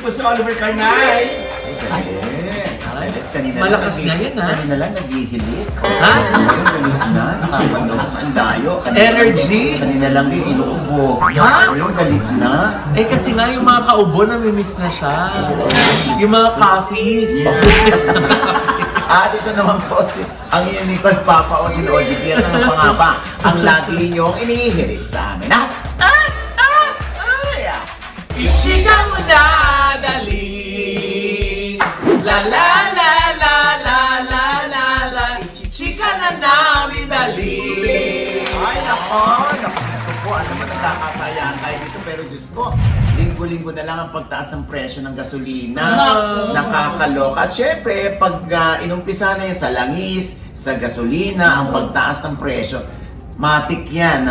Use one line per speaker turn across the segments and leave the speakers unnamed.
po si Oliver Carnay.
Ay, kanina
Malakas
lang,
nga yan, ha?
Kanina lang naghihilik.
Ha?
Ngayon, galit na. Nakakalok. Ang dayo.
Energy.
Kanina lang din inuubo.
Ha?
Ngayon, galit na.
Eh kasi nga yung mga kaubo namimiss na siya. Yung mga coffees.
At ito naman po ang iyong lingkod, Papa o si Lodi. Kaya ano pa nga ba ang lagi ninyong inihirit sa amin?
Ichika mo na, dali. La la la la la la la la. Ichika na namin, dali.
Ay, nako, Diyos ko po, ano mo nagkakasayaan tayo dito, pero Diyos ko, linggo-linggo na lang ang pagtaas ng presyo ng gasolina. Nakakaloka. At syempre, pag inumpisa na yan sa langis, sa gasolina, ang pagtaas ng presyo, matik yan,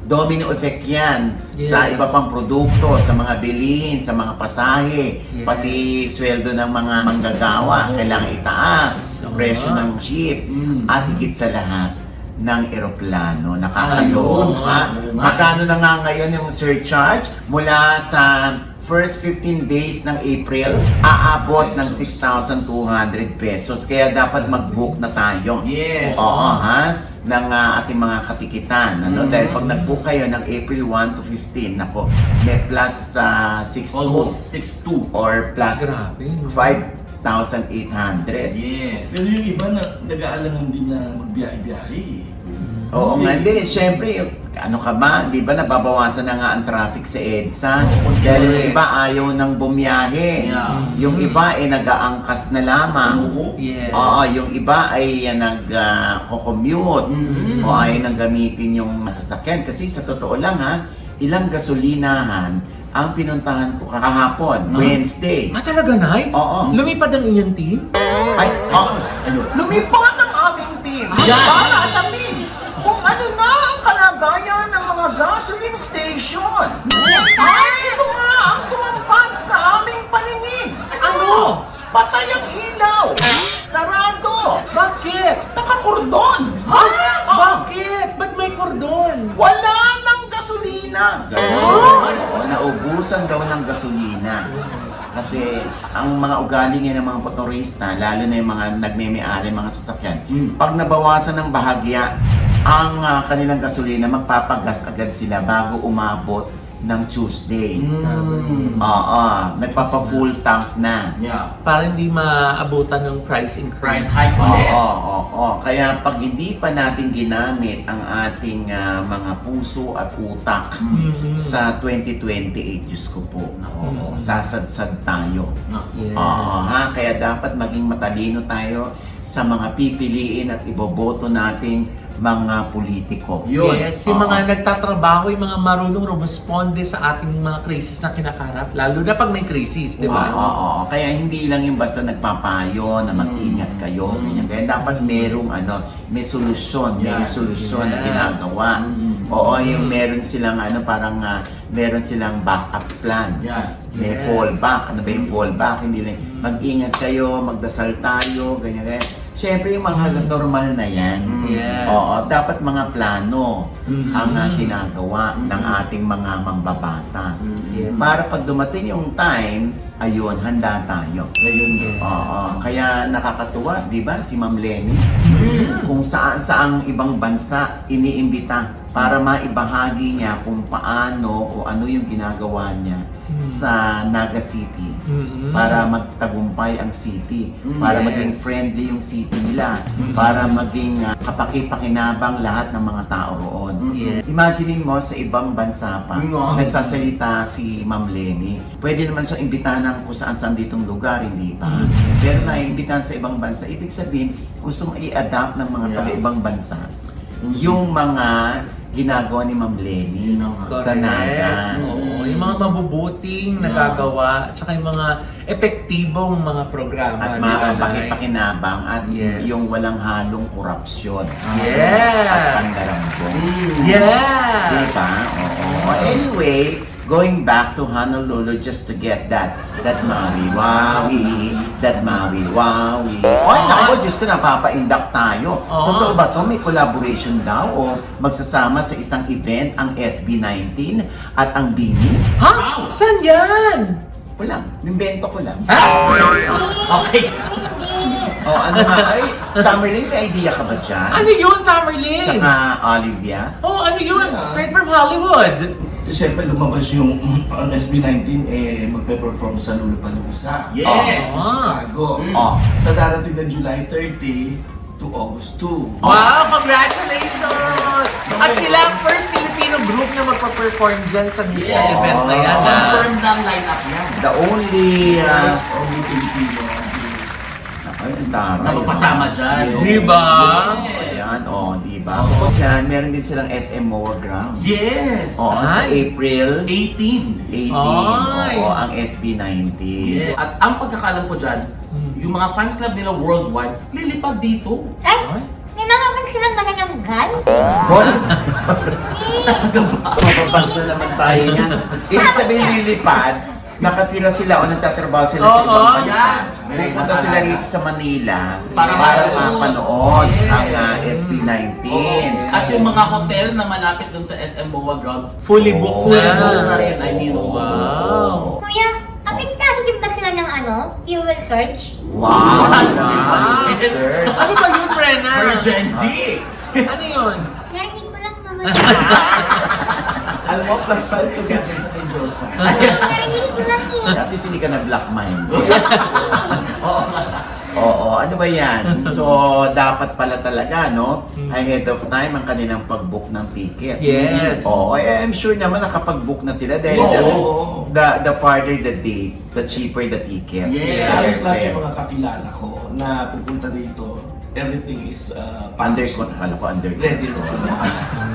domino effect yan sa iba pang produkto, sa mga bilihin, sa mga pasahe, pati sweldo ng mga manggagawa, kailangan itaas, presyo ng ship, at higit sa lahat, ng eroplano. Nakakaloka. Magkano na nga ngayon yung surcharge mula sa first 15 days ng April, aabot ng 6,200 pesos. Kaya dapat mag-book na tayo.
Yes.
Oo, ha? Ng ating mga katikitan. Ano? Dahil pag nag-book kayo ng April 1 to 15, nako, may plus 6,200
Almost 6'2".
or plus
Grabe, no?
5,800.
Yes.
Pero yung iba nag-aalangan din na magbiyahe-biyahe.
Oo
Kasi-
nga, hindi. Siyempre, ano ka ba? Di ba nababawasan na nga ang traffic sa EDSA? Dahil yung iba ayaw ng bumiyahe.
Yeah.
Yung iba ay nag-aangkas na lamang.
Yes.
Oo, yung iba ay nag-commute. O ayaw nang gamitin yung sasakyan. Kasi sa totoo lang ha, ilang gasolinahan ang pinuntahan ko kahapon, Wednesday.
Talaga, Nay?
Oo.
Lumipad ang inyong team?
Ay, lumipad ang aming team para alamin kung ano na ang kalagayan ng mga gasoline station. At ito nga ang tumambad sa aming paningin.
Ano?
Patay ang ilaw. Sarado.
Bakit?
Nakakordon.
Ha? Bakit? Ba't may kordon?
Wala ng gasolina. Oo, naubusan daw ng gasolina. Kasi ang mga ugali ngayon ng mga motorista, lalo na yung mga nagmeme-ari, mga sasakyan, pag nabawasan ng bahagya ang kanilang gasolina, magpapagas agad sila bago umabot ng Tuesday. Oo, nagpapa-full tank na.
Yeah.
Para hindi maabutan ng price increase.
Price hike
Oo,
ulit.
oo. Kaya pag hindi pa natin ginamit ang ating mga puso at utak sa 2028, Diyos ko po, sasadsad tayo.
Yes.
Oo, ha? Kaya dapat maging matalino tayo sa mga pipiliin at iboboto nating mga politiko.
Yun.
Yes, yung mga nagtatrabaho, yung mga marunong rumusponde sa ating mga krisis na kinakarap, lalo na pag may krisis, di ba?
Oo. Kaya hindi lang yung basta nagpapayo na mag-ingat kayo. Ganyan. Kaya dapat merong may solusyon, merong solusyon na ginagawa. Oo, yung meron silang parang meron silang backup plan.
Yeah.
May
Yes.
fallback. Ano ba yung fallback? Hindi lang mag-ingat kayo, magdasal tayo, ganyan. Siyempre yung mga normal na yan.
Yes.
Oo, dapat mga plano ang ginagawa ng ating mga mambabatas.
Yes.
Para pag dumating yung time, ayun, handa tayo.
Ayun.
Oo, kaya nakakatuwa, di ba, si Ma'am Lenny? Kung saan-saang ibang bansa iniimbita para maibahagi niya kung paano o ano yung ginagawa niya sa Naga City. Para magtagumpay ang city, para
Yes.
maging friendly yung city nila, para maging kapaki-pakinabang lahat ng mga tao roon.
Yes.
Imaginein mo sa ibang bansa pa, nagsasalita si Ma'am Lenny. Pwede naman siyang imbitahan ng kung saan-saan ditong lugar, hindi pa. Pero naiimbitahan sa ibang bansa, ibig sabihin, gustong i-adapt ng mga taga-ibang bansa yung mga ginagawa ni Ma'am Lenny sa Naga.
Oo, yung mga mabubuting nagagawa, at saka yung mga epektibong mga programa.
At
di ba, Nay?
makapakipakinabang at
Yes.
yung walang halong korupsyon.
Yes.
At pandarambong.
Yeah!
Diba? Oo. Anyway, going back to Honolulu just to get that Maui-Waui, that Maui-Waui. Oy, naku, Diyos ko, napapaindak tayo. Totoo ba to? May collaboration daw o magsasama sa isang event ang SB19 at ang Bini?
Ha? Saan yan?
Wala, nimbento ko lang.
Okay.
Oh, ano nga, ay, Tamerlane, may idea ka ba dyan?
Ano yun, Tamerlane?
Tsaka Olivia?
Oh, ano yun? Straight from Hollywood.
Siyempre lumabas yung ang SB19 magpe-perform sa Lollapalooza.
Yes.
Sa Chicago.
Oh.
Sa darating na July 30 to August 2.
Wow, congratulations! At sila ang first Filipino group na magpa-perform dyan sa music
Yes.
event na yan. ah.
Confirm na ang line-up yan.
The only,
First only Filipino.
ay, ang taray.
Na magpasama dyan.
Yes.
Diba?
Ayan, oh, di ba? Bukod dyan, meron din silang SM MOA Grounds.
Yes.
Oo, sa
Ay.
April
18.
18.
Ay.
Oo, ang SB19.
Yeah. At ang pagkakalam ko dyan, yung mga fans club nila worldwide, lilipad dito.
Ay, may mga man silang manananggal?
Hoy! Mapapasya naman tayo yan. Ibig sabihin lilipad, nakatira sila o nagtatrabaho sila sa
Oo,
ibang bansa.
yan.
Pupunta sila rito sa Manila
Para
para
mapanood.
mapanood
Yes.
ang SB19.
At yung mga hotel na malapit dun sa SM MOA Ground,
Fully booked
full
na.
book na rin. I mean,
Wow.
Kuya, apektado din ba sila ng fuel surge?
Wow!
Wow.
Search.
Ano ba yun, Brenna?
emergency.
Ano yun?
Narinig ko lang mga
Alam mo, plus 5 together sa kay Diyosa.
Narinig ko lang eh.
At least hindi ka na black mind.
Oo.
Oo, ano ba yan? So, dapat pala talaga, no? Ahead of time ang kanilang pag-book ng tickets.
Yes.
Oo, I'm sure naman nakapag-book na sila dahil
Oo.
the farther the date, the cheaper the ticket.
Yes.
Halos lahat
Fair.
yung mga kakilala ko na pupunta dito, everything is
Under
packaged
control,
na.
ko under
Ready na
control.
sila.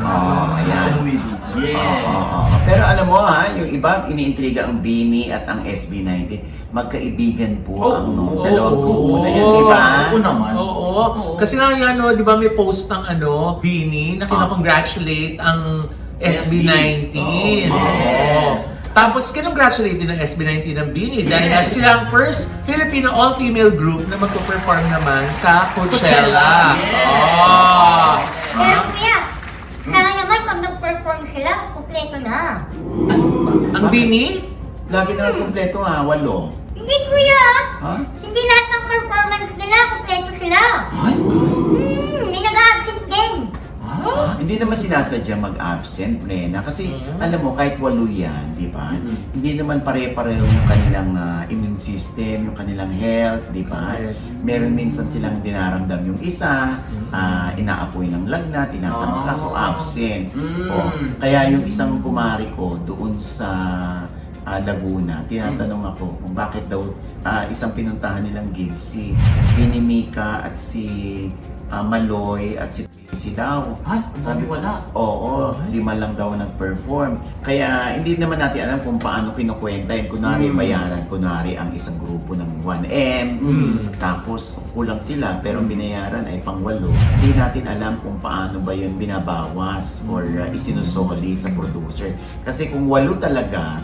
Oo, ayan.
Umuwi dito.
Yes.
Oo. Pero alam mo ha, yung iba iniintriga ang Bini at ang SB19, magkaibigan po
Oo.
ang
Oo.
dalawang grupo na yan, di ba?
Oo naman.
Oo. Kasi nga yan, no, di ba may post ng Bini na kinakongratulate ang SB19.
Oo.
Oo. Tapos, kinongratulate din ng SB19 ng Bini dahil
Yes.
sila ang first Filipino all-female group na magpo-perform naman sa Coachella.
Yes.
Oh.
Pero kuya, sana naman pag nag-perform sila, kumpleto na.
Ang Bini?
Lagi na kompleto nga, 8.
Hindi kuya,
Ha?
hindi lahat ng performance nila, kumpleto sila.
Ay?
May nag-absent din.
Hindi naman sinasadya mag-absent, Brenna. Kasi, alam mo, kahit 8 yan, di ba? Hindi naman pare-pareho yung kanilang immune system, yung kanilang health, di ba? Meron minsan silang dinaramdam yung isa, inaapoy ng lagnat, tinatangka, so absent. O, kaya yung isang kumari ko doon sa Laguna, tinatanong ako kung bakit daw isang pinuntahan nilang gig si Mika at si Maloy at si Tracy daw.
Ay, sabi wala.
Oo, 5 lang daw nag-perform. Kaya hindi naman natin alam kung paano kinukwenta yun. Kunwari bayaran, kunwari ang isang grupo ng 1M, tapos kulang sila pero binayaran ay pang-8. Hindi natin alam kung paano ba yun binabawas or isinusoli sa producer. Kasi kung 8 talaga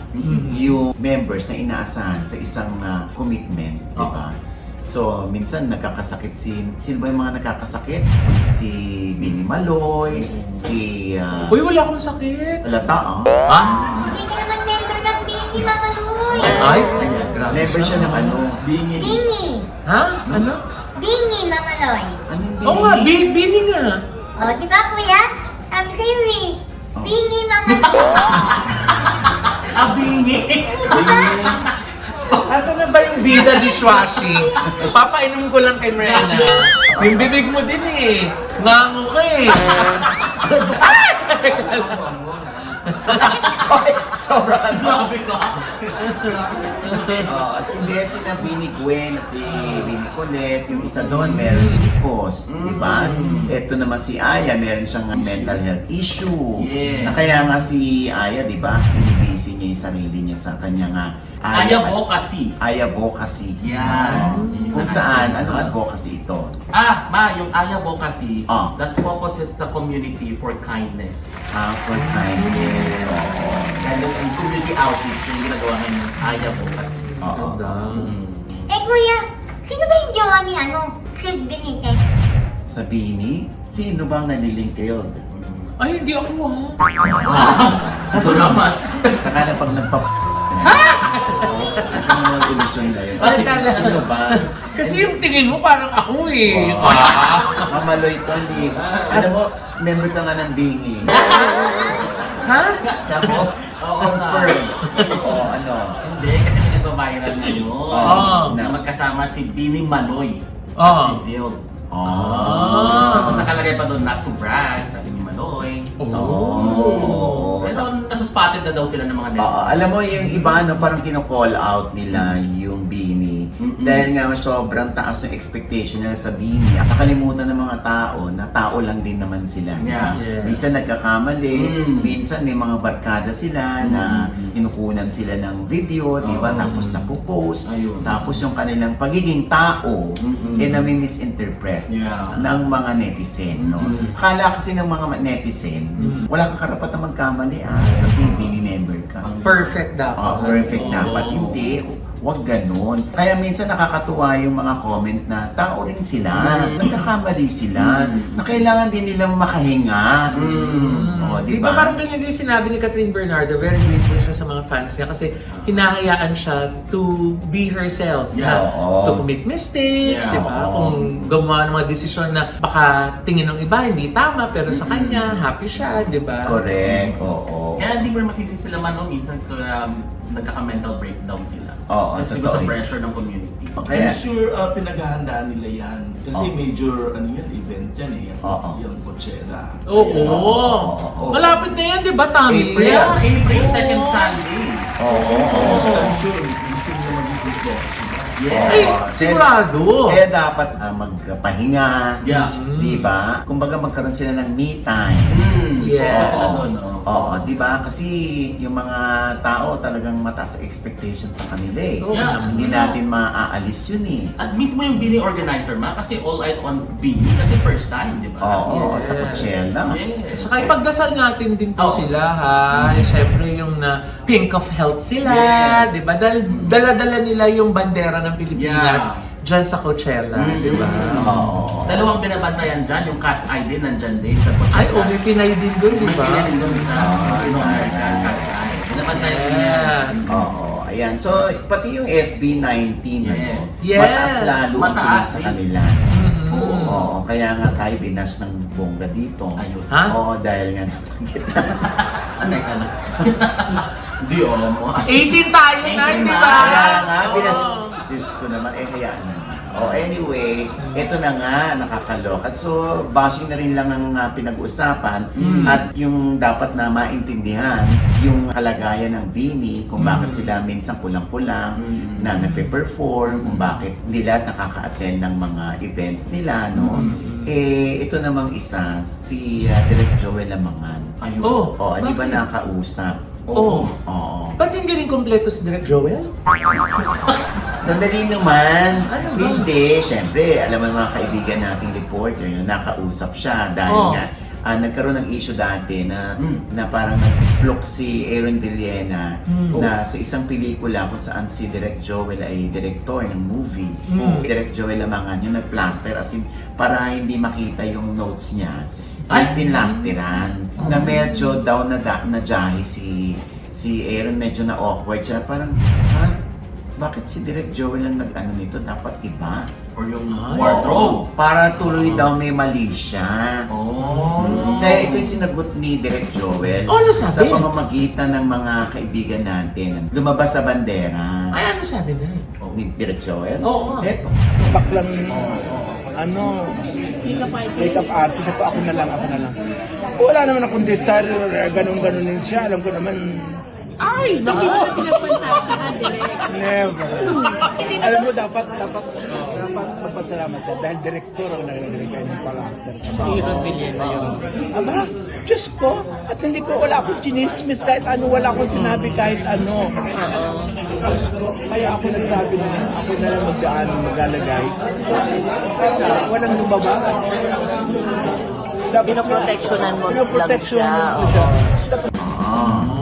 yung members na inaasahan sa isang commitment, di ba? So, minsan nagkakasakit sino ba yung mga nagkakasakit? Si Bini Maloy, si...
Uy, wala akong sakit.
Lata,
Ha?
Hindi ka naman member ng Bingi, Mama Loy.
Ay, ayan, grabe.
Member siya ng ano?
Bingi.
Bingi.
Ha? Ano?
Bingi, Mama Loy.
Anong Bini?
Oo nga, Bini nga.
O, di ba kuya? Sabi sa'yo eh.
Oh.
Bingi, Mama Loy.
Abingi.
Asan na ba yung Bida dishwashing? Papainom ko lang kay Mirena. Yung bibig mo din eh. Ngango ka eh.
Sobra ka na.
Grabe ka.
Si Desi na Bini Gwen at si Bini Colette, yung isa doon meron Ilikos, di ba? Ito naman si Aya, meron siyang mental health issue.
Yes.
Na kaya nga si Aya, di ba, binibisi niya yung sarili niya sa kanyang
Advocacy.
Advocacy.
Yan.
Kung saan, anong advocacy ito?
Yung advocacy,
Ah.
that focuses sa community for kindness.
For kindness. Oo.
And yung community outreach yung ginagawa ng advocacy.
Oo.
Eh kuya, sino ba yung jowa ni Sir Benitez?
Sa Bini, sino bang nalilingkilled?
Ay, hindi ako ha.
Ito naman.
Saka na pag nagpap... Ano naman ilusyon na yun?
Akala-
Sino ba?
Kasi yung tingin mo parang ako eh.
Mamaloy to, hindi. Alam mo, member ka nga ng bingi.
Ha?
Tapos, confirm. O ano?
Hindi, kasi pinag-viral ngayon.
Oo.
Na magkasama si Bini Maloy
Oo.
at si Zild.
Oh.
Tapos nakalagay pa doon, not to brag, sabi ni Maloy.
Oh.
Pero nasuspotted na daw sila ng mga netizens.
Alam mo, yung iba, no, parang kino-call out nila yung Bini. Dahil nga sobrang taas yung expectation nila sa Bini. At nakalimutan ng mga tao na tao lang din naman sila. di ba?
Yeah.
Yes.
Minsan nagkakamali,
Mm.
minsan may mga barkada sila na kinukunan sila ng video, di ba?
Oo.
Tapos napopost.
Ayun.
Tapos yung kanilang pagiging tao, nami-misinterpret
Yeah.
ng mga netizen, no? Kala kasi ng mga netizen, wala kang karapat na magkamali, kasi Bini member ka.
Perfect dapat.
Perfect dapat. Hindi. Huwag ganun. Kaya minsan nakakatuwa yung mga comment na tao rin sila, nagkakamali sila, na kailangan din nilang makahinga. O,
Di
di
ba
ba?
parang ganyan din yung sinabi ni Catherine Bernardo, very grateful siya sa mga fans niya kasi hinahayaan siya to be herself,
Yeah,
oo.
to commit mistakes,
Yeah,
di ba?
oo.
Kung gumawa ng mga desisyon na baka tingin ng iba hindi tama, pero sa kanya, happy siya, di ba?
Correct. Oo.
Kaya hindi mo masisi sila man, no? Minsan nagkaka-mental breakdown sila.
Oo,
Kasi
totoo
sa
yun.
pressure ng community.
Kaya,
I'm sure pinaghahandaan nila yan. Kasi
Oh.
major event yan eh.
Oo.
Yung Coachella.
Oo.
Oo.
Malapit na yan, di ba, Tommy?
April.
Yeah, April 2nd Sunday.
oo.
So I'm sure gusto nila maging good sila.
Yeah.
Ay,
Oo.
sigurado.
Kaya dapat magpahinga.
Yeah.
Di ba? Kumbaga magkaroon sila ng me time.
Yes.
Sila doon, no?
Oo, di ba? Kasi yung mga tao talagang mataas ang expectation sa kanila eh.
Yeah.
Hindi natin maaalis yun eh.
At mismo yung Bini organizer ma, kasi all eyes on Bini kasi first time, di ba?
Oo,
Yes.
sa Coachella.
Yes.
Saka ipagdasal natin din po
Oo.
sila ha. Siyempre yung pink of health sila,
Yes.
'di ba? Dahil dala-dala nila yung bandera ng Pilipinas
Yeah.
diyan sa Coachella, 'di ba?
Oo.
Dalawang binabantayan dyan, yung Cat's Eye din, nandyan din sa Coachella.
Ay, may Pinay din doon, 'di
May
ba?
pinay din doon sa Pino-American Cat's Eye. Binabantayan din yan.
Yes.
Oo, ayan. So, pati yung SB19,
Yes.
Yes.
mataas lalo ang
Mataas
tingin sa
eh.
kanila.
Mm.
Oo, kaya nga tayo binash ng bongga dito.
Ayun.
Ha?
Oo, dahil nga nabanggit
Anay ka na. Di mo.
18 tayo na,
18
di
na.
ba?
Kaya nga, binash.
Oo.
Diyos ko naman, hayaan mo. Oh, anyway, ito na nga, nakakaloka. So, bashing na rin lang ang pinag-uusapan at yung dapat na maintindihan yung kalagayan ng Bini, kung bakit sila minsan kulang-kulang na nagpe-perform, kung bakit nila nakaka-attend ng mga events nila, no? Eh, ito namang isa, si Direk Joel Lamangan.
Ayun.
Oh,
Oh, di ba
bakit?
nakausap?
Oh.
Oo.
Ba't hindi rin kompleto si Direk Joel?
Sandali naman.
Ano ba?
Hindi, syempre, alam mo mga kaibigan nating reporter, yung nakausap siya dahil
Oh.
nga nagkaroon ng issue dati na na parang nag-explode si Aaron Villena na sa isang pelikula kung saan si Direk Joel ay director ng movie. Direk Joel Lamangan yung nag-plaster as in para hindi makita yung notes niya. Ay, pinlasteran. Na medyo daw na-jahi si Aaron, medyo na-awkward siya. Parang, ha? Bakit si Direk Joel ang nag-ano nito? Dapat iba.
Or yung
Ay.
wardrobe.
Para tuloy daw may mali siya.
Oh.
Kaya ito yung sinagot ni Direk Joel
Oh, ano sabi?
sa pamamagitan ng mga kaibigan natin. Lumabas sa bandera.
Ay, ano sabi na?
Ni Direk Joel?
Oo.
Eto.
baklang makeup artist ako na lang. Wala naman akong desire, ganun-ganunin siya. Alam ko naman, never. Alam mo, dapat magpasalamat siya dahil direktor ang nagregay ng palaster. Aba, Diyos ko, at hindi ko, wala akong chinismis kahit ano, wala akong sinabi kahit ano. Kaya ako nagsabi na, ako na lang maglalagay. Walang lumabas.
Pinoproteksyonan mo lang
Pinoproteksyonan
siya.
ko siya.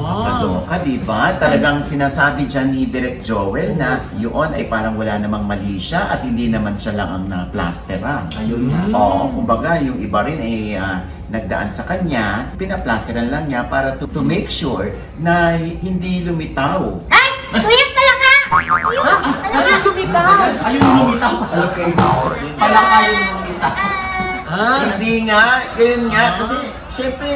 Kakaloka, di ba? Talagang sinasabi dyan ni Direk Joel na yun ay parang wala namang mali siya at hindi naman siya lang ang na-plasteran.
Ayun nga.
Oo, kumbaga yung iba rin ay nagdaan sa kanya, pinaplasteran lang niya para to make sure na hindi lumitaw.
Ay! Kuya pala ka!
Okay, sabihin.
Palakayin mo kita.
Hindi nga, ganyan nga. Kasi, syempre,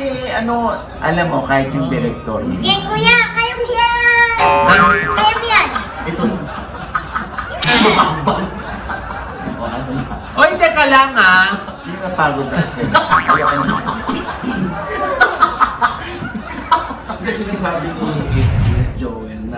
alam mo, kahit yung director ni
Sige, kuya, kaya mo yan! Kaya mo yan!
Ito. Mabambang. O ano na.
Oy, teka lang
Hindi napagod na kayo. Kaya ka nasasabi.
Kasi sinasabi ni Joel na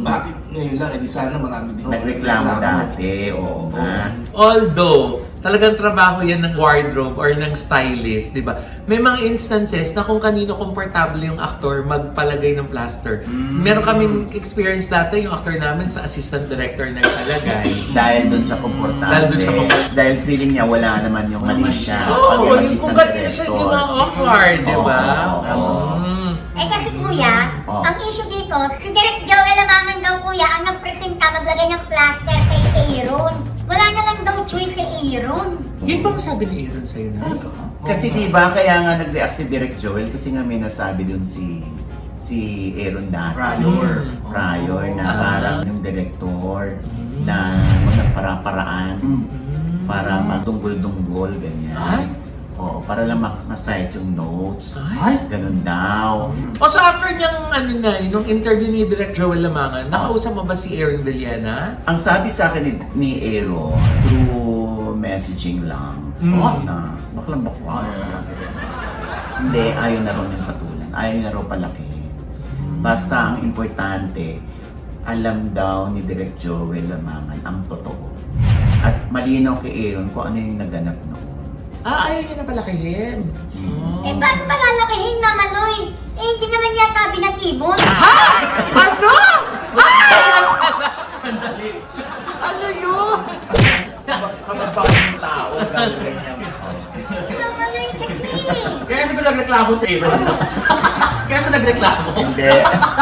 bakit ngayon lang, edi sana marami din.
Nagreklamo dati, oo nga.
Although, talagang trabaho yan ng wardrobe or ng stylist, di ba? May mga instances na kung kanino komportable yung aktor magpalagay ng plaster. Meron kaming experience dati yung actor namin sa assistant director na ilalagay.
Dahil doon siya komportable.
Dahil doon siya komportable.
Dahil feeling niya wala naman yung mali siya.
Oo,
Pag yung
yung
assistant
kung kanino siya
director.
yung mga awkward, di ba?
Oo.
Eh kasi kuya,
Oh.
ang issue dito, si Direk Joel Amangan daw kuya ang nagpresenta maglagay ng plaster kay Aaron. Wala na lang daw choice si Aaron.
Yun bang sabi ni Aaron sa'yo na?
Kasi di ba kaya nga nag-react si Direk Joel kasi nga may nasabi doon si Aaron dati. Prior na parang yung director na nagpara-paraan para madunggol-dunggol, ganyan.
Ay?
Oo, para lang ma-cite yung notes.
Ay?
Ganun daw.
O so after niyang nung interview ni Direk Joel Lamangan, nakausap mo ba si Aaron Villena?
Ang sabi sa akin ni Aaron, through messaging lang, na baklang-bakla. Hindi, ayaw na raw yung patulan. Ayaw na raw palaki. Basta ang importante, alam daw ni Direk Joel Lamangan ang totoo. At malinaw kay Aaron kung ano yung naganap noon.
Ayaw niya na palakihin.
Eh paano palalakihin naman oy? Eh hindi naman yata binatibon.
Ano?
Sandali.
Ano yun?
Kapag yung tao, gagawin niya.
Naman oy kasi.
Kaya siguro nagreklamo sa Aaron. Kaya sa nagreklamo.
Hindi.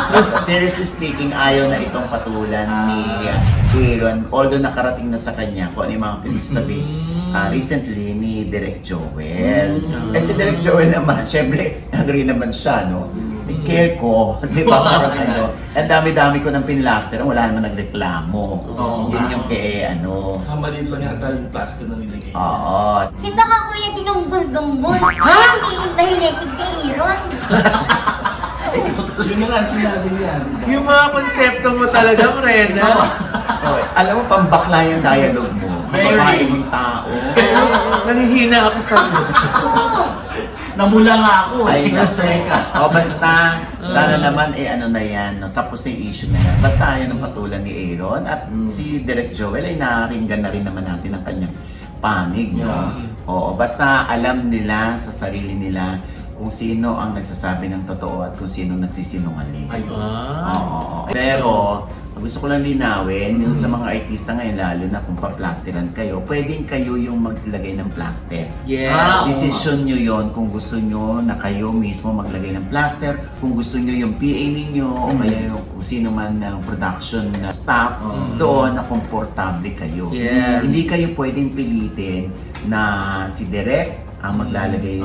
Basta seriously speaking, ayaw na itong patulan ni Aaron. Although nakarating na sa kanya kung ano yung mga pinagsasabi recently ni Direk Joel. Eh si Direk Joel naman, syempre, agree naman siya, no? Care ko, di ba? Parang ang dami-dami ko ng pinlaster, wala naman nagreklamo. Yun yung kay
Maliit lang yata yung plaster na nilagay.
Oo.
Di ba ka kuya dinunggol-dunggol? Ha? Hindi ba hinetig si Aaron?
Yun na nga sinabi niya. di ba?
Yung mga konsepto mo talaga, Rena.
Okay. Alam mo, pambakla yung dialogue mo.
Very.
Babae mong tao.
Nanghihina ako sa
Namula nga ako.
Ay,
Teka.
O basta, sana naman na yan, no? Tapos na yung issue na yan. Basta ayaw ng patulan ni Aaron at si Direk Joel ay naringgan na rin naman natin ang kanyang panig, no? Oo, basta alam nila sa sarili nila kung sino ang nagsasabi ng totoo at kung sino nagsisinungaling.
Ayun.
Oo. Pero, gusto ko lang linawin, yung sa mga artista ngayon, lalo na kung pa-plasteran kayo, pwedeng kayo yung maglagay ng plaster.
Yes.
Decision nyo yon kung gusto nyo na kayo mismo maglagay ng plaster, kung gusto nyo yung PA ninyo, o kaya yung kung sino man ng production na staff, doon na komportable kayo.
Yes.
Hindi kayo pwedeng pilitin na si Direk ang maglalagay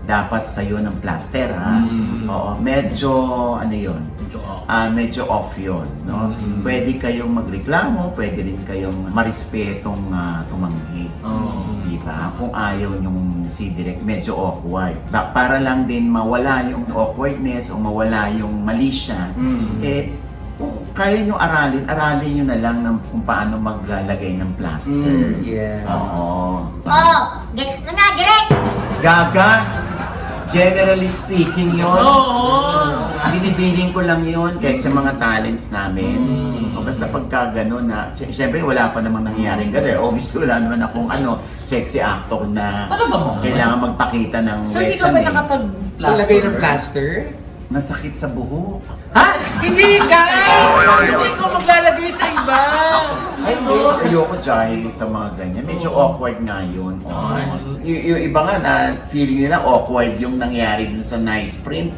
dapat sa'yo ng plaster, ha? Oo, medyo, medyo off yun, no? Pwede kayong magreklamo, pwede rin kayong marispetong tumanggi. Diba? Kung ayaw nyong si Direk, medyo awkward. Para lang din mawala yung awkwardness o mawala yung mali siya, kung kaya nyo aralin nyo na lang ng kung paano maglagay ng plaster.
Yes.
Oo.
Oh, gets mo na, Direk!
Gaga, generally speaking yun.
Oo.
Binibiling ko lang yun kahit sa mga talents namin. O basta pagka gano'n na, syempre wala pa namang nangyaring gano'n. Obviously wala naman akong sexy actor na
Ano ba mo?
kailangan magpakita ng
So hindi ka ba nakapag-lagay ng plaster?
Masakit sa buhok.
Ha? Hindi ka! Hindi ko maglalagay sa iba!
Ay, hindi. Ayoko dahil sa mga ganyan. Medyo awkward nga yun. Yung iba nga na feeling nila awkward yung nangyari dun sa nice print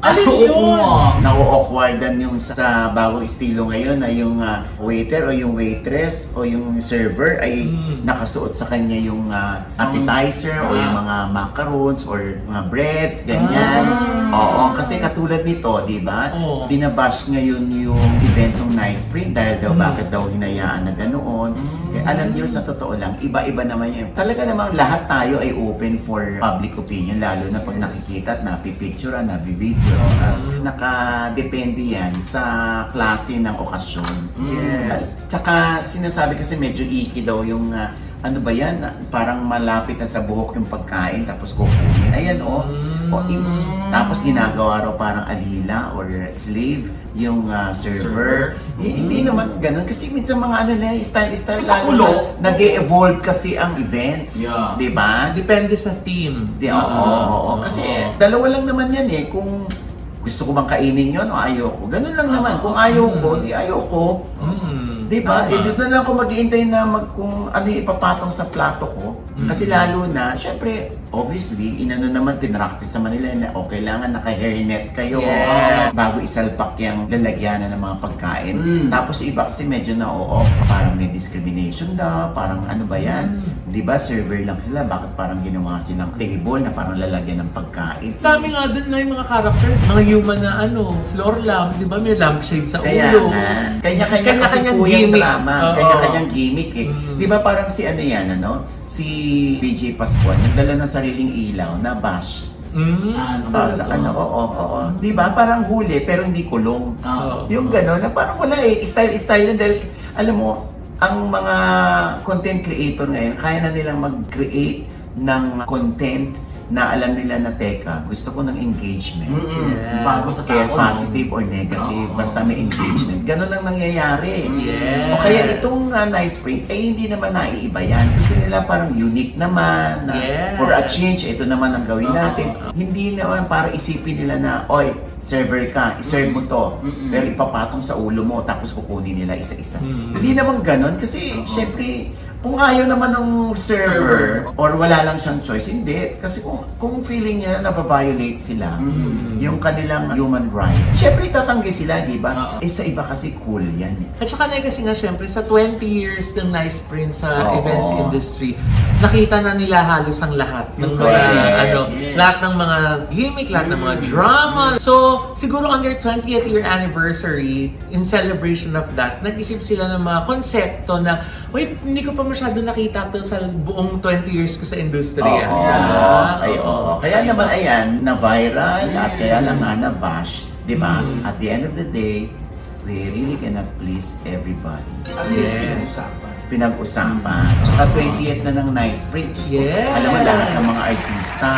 Alin
Oo
yun?
nga.
Na-awkwardan yung sa bagong estilo ngayon na yung waiter o yung waitress o yung server ay nakasuot sa kanya yung appetizer o yung mga macarons or mga breads, ganyan. Oo, kasi katulad nito, di ba?
Oo.
Binabash ngayon yung event ng Nice Print dahil daw bakit daw hinayaan na ganoon. Kaya alam niyo, sa totoo lang, iba-iba naman yun. Talaga namang lahat tayo ay open for public opinion, lalo na pag nakikita at napipicturean, nabivideo. Nakadepende yan sa klase ng okasyon.
Yes.
At saka sinasabi kasi medyo icky daw yung ano ba yan? Parang malapit na sa buhok yung pagkain tapos kukunin. Ayan tapos ginagawa raw parang alila or slave yung server. Hindi naman ganun kasi minsan mga ano na style-style lalo
Pakulo.
na nag-e-evolve kasi ang events.
Yeah.
Di ba?
Depende sa team.
Oo. Kasi dalawa lang naman yan eh. Kung gusto ko bang kainin yun o ayoko. Ganun lang naman. Kung ayoko, di ayoko. Di ba? Eh, dito na lang ako mag-iintay na kung ano yung ipapatong sa plato ko. Kasi lalo na, syempre, obviously, inano naman, pinractice naman nila na kailangan naka-hairnet kayo bago isalpak yung lalagyanan ng mga pagkain. Tapos iba kasi medyo na-off, parang may discrimination daw, parang ano ba yan? Di ba, server lang sila, bakit parang ginawa silang table na parang lalagyan ng pagkain?
Dami nga dun na yung mga character, mga human na floor lamp, di ba? May lampshade sa
Kaya
ulo.
nga, kanya-kanya kasi
Kanya-kanyang
po yung
gimmick.
drama,
Oo.
kanya-kanyang gimmick eh. Di ba parang si ano yan, si DJ Pascual, nagdala ng sariling ilaw na bash. Sa oo. Di ba? Parang huli pero hindi kulong. Yung gano'n na parang wala eh. Style lang dahil alam mo, ang mga content creator ngayon, kaya na nilang mag-create ng content na alam nila na teka, gusto ko ng engagement.
Bago sa
Kaya
tao,
positive or negative, basta may engagement. Ganon lang nangyayari.
Yes.
O kaya itong Nice Print, hindi naman naiiba yan. Kasi nila parang unique naman. Na
Yes.
For a change, ito naman ang gawin natin. Hindi naman para isipin nila na, oy, server ka, iserve mo to. Pero ipapatong sa ulo mo, tapos kukunin nila isa-isa. Hindi naman ganon. Kasi, syempre, kung ayaw naman ng server or wala lang siyang choice, hindi. Kasi kung feeling niya na violate sila yung kanilang human rights, syempre tatanggi sila, di ba? Sa iba kasi cool yan.
At saka na kasi nga syempre sa 20 years ng Nice Print sa
Oo.
events industry, nakita na nila halos ang lahat ng mga
Correct.
lahat ng mga gimmick, lahat ng mga drama. So, siguro on their 20th year anniversary, in celebration of that, nag-isip sila ng mga konsepto na, wait, hindi ko pa masyado nakita to sa buong 20 years ko sa industriya.
Oo. Kaya naman ayan, na-viral at kaya lang nga na-bash, di ba? At the end of the day, we really cannot please everybody.
At least pinag-usapan.
Pinag-usapan. Tsaka 20th na ng Nice Print. Diyos ko,
Yes.
alam mo lahat ng mga artista,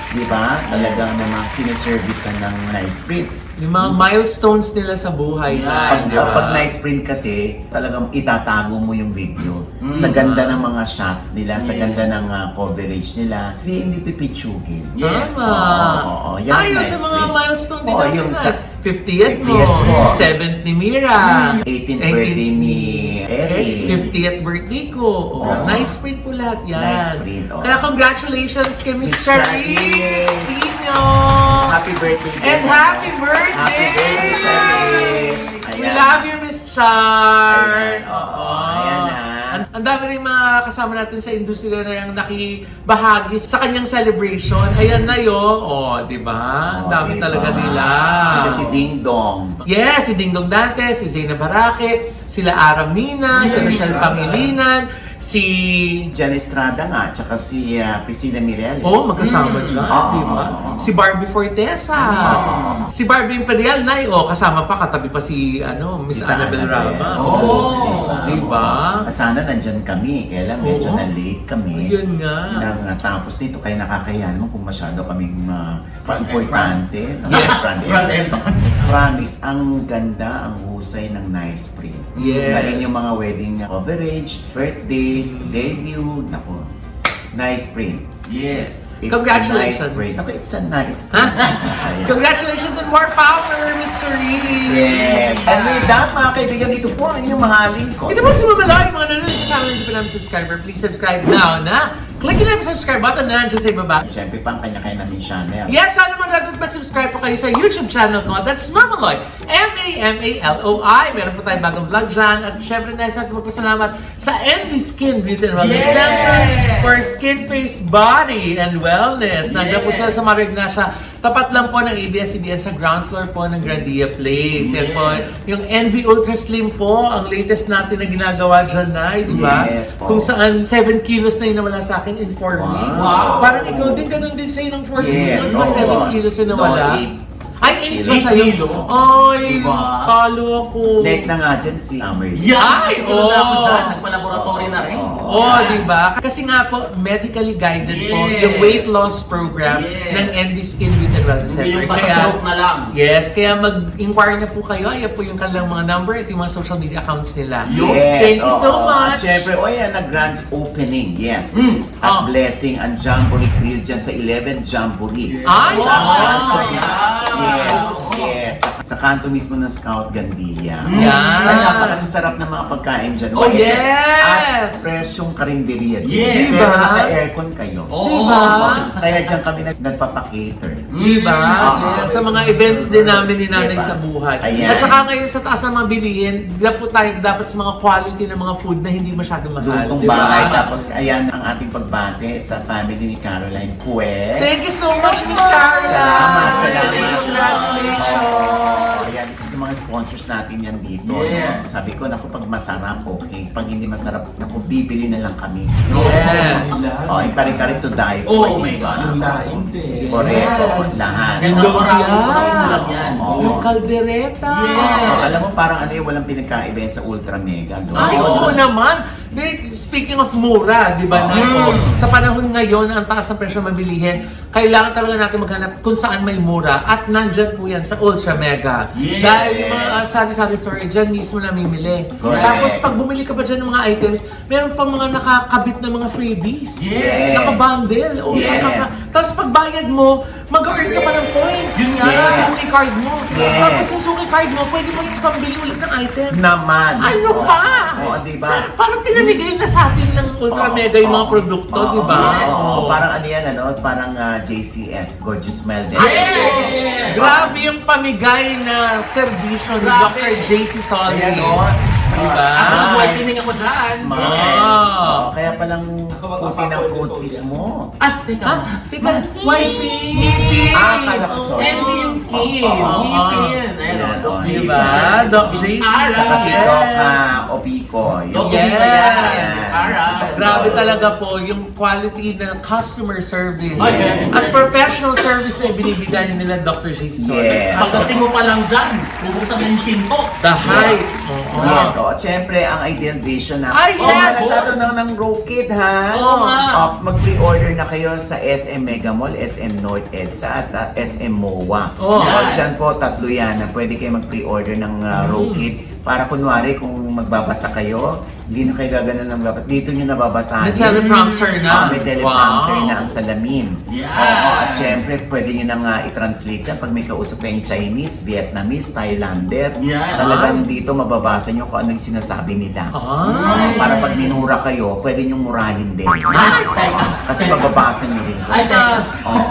di ba? Talagang namang siniservicean ng Nice Print.
Yung mga milestones nila sa buhay na, di ba?
Pag Nice Print kasi, talagang itatago mo yung video. Sa ganda ng mga shots nila, sa ganda ng coverage nila, hindi pipitsugin.
Tama.
Oo. Yan ang
Ayos
Nice
sa mga
Print.
milestone din
Oo,
natin
yung
na.
sa
50th mo,
50th ko.
7th ni Mira,
18th birthday ni Eric.
50th birthday ko. Oh,
Oo.
Nice print po lahat yan.
Nice print, oo.
Kaya congratulations kay Miss
Miss
Charis
Charis.
Tino!
Happy birthday.
And
din.
happy birthday!
Happy birthday, Charis!
We love you, Miss Char!
Ayan, oo, ayan na.
Ang dami rin mga kasama natin sa industriya na yung nakibahagi sa kanyang celebration. Ayan na yun. Oh, di ba? Ang dami
diba?
talaga nila.
Kasi Ding Dong.
Yes, si Dingdong Dante, si Zayna Barake, sila Aramina, si Rochelle Pangilinan, si...
Jan Estrada nga, tsaka si Priscilla Mireles.
Oh, magkasama dyan,
Oo,
di ba?
oo.
Si Barbie Fortesa. Si Barbie Imperial, Nay, kasama pa, katabi pa si Miss
Tita
Annabel
Annabel.
Rama.
Oo.
Di ba?
Sana nandyan kami, kaya lang medyo
Oo.
na-late kami.
Yun nga.
Nang tapos nito, kaya nakakahiya naman kung masyado kaming
Front
importante.
Yes.
Front
Front
entrance. Promise, ang ganda, ang husay ng Nice Print.
Yes.
Sa inyong mga wedding coverage, birthdays, debut, naku, Nice Print.
Yes.
It's
Congratulations.
a nice print. Naku, it's a nice print. Ayan.
Congratulations and more power, Mr. Reed!
Yes. And with that, mga kaibigan, ito po ang inyong mahalin ko.
Ito po si Mamalaki, mga nanonood sa amin, hindi pa namin subscriber. Please subscribe now na click yung subscribe button na nandiyan sa ibaba.
Siyempre, pang kanya-kanya namin channel.
Yes, sana mag-subscribe po kayo sa YouTube channel ko. That's Mamaloy. M-A-M-A-L-O-I. Meron po tayong bagong vlog dyan. At syempre, nais natin magpasalamat sa Envy Skin Beauty and Wellness Center for skin, face, body, and wellness. Nandiyan po sila sa Mario Ignacia. Tapat lang po ng ABS-CBN sa ground floor po ng Grandia Place. Yan po, yung Envy Ultra Slim po, ang latest natin na ginagawa dyan na, di ba?
Yes po.
Kung saan 7 kilos na yung nawala sa akin in 4 weeks.
Wow.
Parang ikaw din, ganun din sa'yo ng 4 weeks.
Yes,
Di ba
oo.
7 kilos yung nawala?
No, 8.
Ay, 8 ba
8
sa'yo?
kilos.
Ay,
Diba?
talo ako.
Next na nga dyan si Amelie.
Yan!
Ay,
Sunod na ako
oh.
dyan. Nagpa-laboratory na rin.
Oh, di ba? Kasi nga po, medically guided po
Yes.
yung weight loss program
Yes.
ng Envy Skin Beauty and Wellness
Hindi
Center.
yung basta joke na lang.
Yes, kaya mag-inquire na po kayo. Ayan po yung kanilang mga number at yung mga social media accounts nila.
Yes,
Thank you so
oo.
much.
Siyempre, nag-grand opening, yes.
Oh.
At blessing ang Jamboree Grill dyan sa 11 Jamboree.
Ay,
Sa
wow.
Kanto.
Yes.
Yes. Sa kanto mismo ng Scout Gandia.
Yan.
Ay, napakasasarap ng mga pagkain dyan.
Oh, yes.
At fresyong karinderya.
Yes.
Pero
Diba?
naka-aircon kayo.
Oo.
Diba?
Kaya dyan kami nagpapakater.
Di ba?
Ah,
Yes, sa mga events din namin ni Nanay
Diba?
sa buhay.
Ayan.
At saka ngayon sa taas ng mga bilihin, dapat sa mga quality ng mga food na hindi masyadong mahal.
Lutong
Di ba?
bahay. Tapos, ayan ang ating pagbate sa family ni Caroline Cue.
Thank you so much, Miss Caroline!
Salamat.
Congratulations!
Ayan, isa sa mga sponsors natin yan dito.
Yes.
No? Sabi ko, naku, pag masarap, okay. Pag hindi masarap, naku, bibili na lang kami.
Yes!
Oh, kare-kare to die
Oh
for,
my
di ba?
God.
Ang laing din.
Correcto, lahat.
Yung
Yung
marami
yan.
ko ng ulam yan.
Oo.
Yung kaldereta!
Yes.
Alam mo, parang ano yung walang pinagkaiba yan sa Ultra Mega. No?
Ay, oo naman! Speaking of mura, di ba, Nako? Sa panahon ngayon, ang taas ng presyo mabilihin, kailangan talaga natin maghanap kung saan may mura at nandyan po yan sa Ultra Mega.
Yes.
Dahil yung mga sari-sari store, dyan mismo namimili.
Correct.
Tapos pag bumili ka pa dyan ng mga items, meron pa mga nakakabit na mga freebies.
Yes.
Nakabundle. O,
Yes.
Tapos pag bayad mo, mag-earn ka pa ng points.
Yun nga.
Sa suki card mo.
Yes.
Tapos yung suki card mo, pwede mo yung pambili ulit ng item.
Naman.
Ano
Oo.
pa?
Oo, di ba?
Parang pinamigay na sa atin ng Ultra
Oo,
Mega yung mga
oo,
produkto,
oo,
di ba?
oo,
Oo.
Parang ano yan, ano? Parang JCS, Gorgeous Smile din.
Yes.
Grabe yung pamigay na serbisyo ni
Grabe.
Dr. JC Solis.
Ayan, o.
Diba?
Ako,
Smile.
buhay tining ako dyan.
Smile.
Ah.
Oo, kaya palang puti ng kutis mo.
Ah, teka.
Ha? Teka,
White
ngipin!
Akala ko sorry.
Envy yung skin.
Oo.
Ngipin. Ayun,
Ayan,
Doc
oh,
Jason.
Diba? Doc JC.
Tsaka si
Yes.
Doc Opico.
Doc
Yes.
Jason. Yes. Alright.
Grabe talaga po yung quality ng customer service
Ay, very
at
good.
professional service na ibinibigay nila Dr. JC Solis.
Yes.
Pagdating mo pa lang dyan, bubuksan mo yung pinto.
The height. Oo.
Yes, so syempre ang ideal vision na
Ay,
oh,
yes!
nagkaroon ng Row Kit ha.
Oo nga.
Mag-pre-order na kayo sa SM Mega Mall, SM North EDSA at SM MOA.
Oh.
Dyan po, tatlo yan na pwede kayo mag-pre-order ng Row Kit para kunwari kung magbabasa kayo, hindi na kayo gaganan ng magbabasa. Dito nyo nababasahan.
May teleprompter na.
May teleprompter
Wow.
na ang salamin.
Yeah.
Oo, at syempre, pwede nyo nang i-translate yan pag may kausap kayong Chinese, Vietnamese, Thailander.
Yeah.
Talagang dito mababasa nyo kung ano yung sinasabi nila.
Ay.
Para pag minura kayo, pwede nyo murahin din.
Ay, teka.
Kasi mababasa nyo rin.
Ay, teka.
Oh,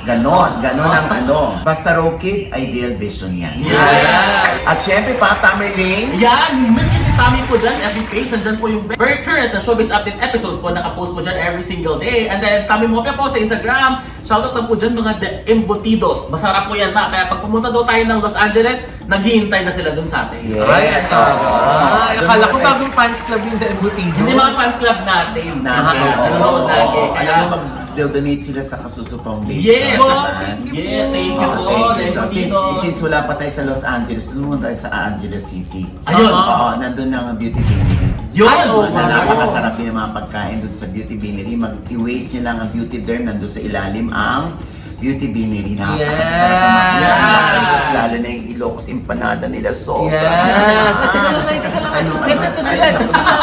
ganon ang ano. Basta Row Kit, ideal vision yan.
Yeah.
At syempre pa, Tamerlane,
Yan! Meron si Tommy po dyan, every page, nandyan po yung very current na showbiz update episodes po, nakapost po dyan every single day. And then, Tommy Mopia po sa Instagram, shoutout lang po dyan mga The Embutidos. Masarap po yan na, kaya pag pumunta daw tayo ng Los Angeles, naghihintay na sila dun sa atin.
Yes.
Ay, ito. Ay,
Doon
akala ko
naman
bagong fans club yung The Embutidos.
Hindi mga fans club natin.
natin.
Nanonood lagi.
Alam
Kaya,
mo, mag-donate sila sa Kasuso Foundation.
Yes!
diba?
Yes, thank you po.
Thank
The
you. So,
Embutidos.
since wala pa tayo sa Los Angeles, lumunod tayo sa Angeles City.
Ayun.
Oo, nandun ang Beauty Beanery.
Yun!
Ay, oo.
Na napakasarap din ang mga pagkain dun sa Beauty Beanery. Mag-i-waste nyo lang ang Beauty Derm, nandun sa ilalim ang Beauty Beanery. Napakasarap ang mga
Yes.
pinapakaitos, lalo na yung Ilocos empanada nila. Sobra
Yes!
sarap.
Teka lang, teka lang.
Ano, ano,
Ito sila, ito sila.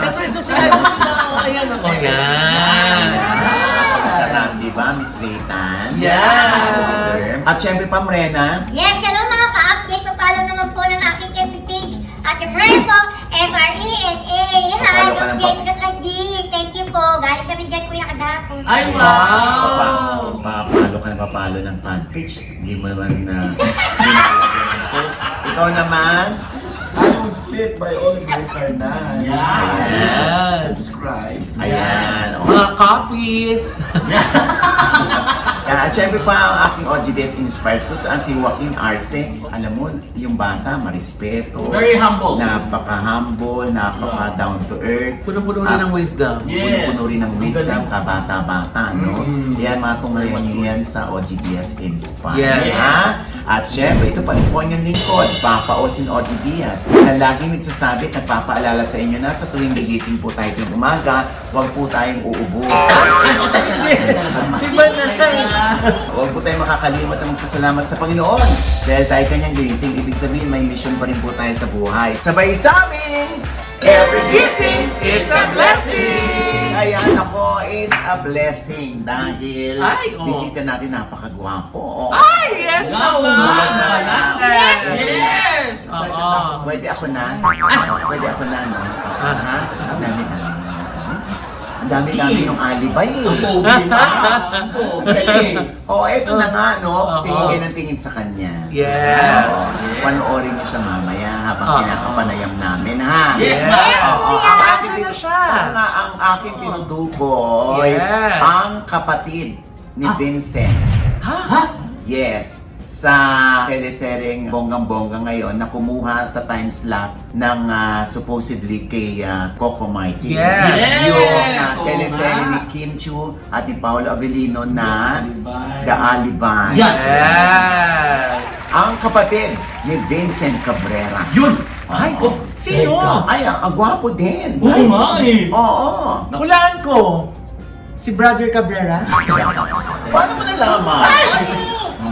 Ito sila. Oh, ayan. Oh, yan.
Napakasarap, di ba, Miss Raytan?
Yeah.
At syempre, Pamrena,
Yes, hello mga ka-update. Papalo naman po ng aking FB page. At Mrena po, MRENA. Hi,
Papalo ka
Dr.
lang po.
Jason Kadi. Thank you po. Galing kami dyan, Kuya
Wow!
Papalo ka na papalo ng fan page. Hindi mo naman binalagyan ng post. Ikaw naman,
I'm Fit by Oliver Carnan.
Ayan.
Subscribe.
ayan.
Mga coffees!
At syempre pa ang aking OGDS inspires ko saan si Joaquin Arce. Alam mo, yung bata, marespeto.
Very humble.
Napaka-humble, napaka-down to earth.
Puno-puno rin ng wisdom.
Yes.
Puno rin ng wisdom, kabata-bata, no?
Mm.
Kaya matunghayan yan sa OGDS Inspires.
Yes.
Ha? At syempre, ito pa rin po ang inyong lingkod, Papa Osin OGDS, na laging nagsasabi at nagpapaalala sa inyo na sa tuwing gigising po tayo tuwing umaga, huwag po tayong uubo.
Iba na tayo.
Huwag po tayong makakalimot na magpasalamat sa Panginoon. Dahil tayo kanyang ginising, ibig sabihin may mission pa rin po tayo sa buhay. Sabay sa amin! Every gising
is a blessing!
Ayan ako, it's a blessing dahil
Ay, oh.
bisita natin napakagwapo.
Ay, yes
Wow!
naman!
Yes!
Oo.
Pwede ako na? Pwede ako na, no? Ha? Ang dami-dami. Ang dami-dami yung alibay eh. Sandali. Oo, eto na nga, no? Tingin kayo ng tingin sa kanya.
Yes.
Oo. Panoorin niyo siya mamaya habang
Oo.
kinakapanayam namin, ha?
Yes,
Yes.
ma'am!
Oo,
Asan na siya?
ang aking tinutukoy,
Yes.
ang kapatid ni Vincent.
Ha?
Yes, sa teleseryeng bonggang-bongga ngayon na kumuha sa time slot ng supposedly kay Coco Martin.
Yes.
Yung
Yes, oo
teleserye
nga.
ni Kim Chiu at ni Paolo Avellino na
Alibay.
The Alibay.
Yan.
Yes.
Ang kapatid ni Vincent Cabrera.
Yun!
Ay,
oh,
sino?
Ay, ang gwapo din.
Oo nga eh!
Oo.
Hulaan ko. Si Brother Cabrera?
Paano mo nalaman?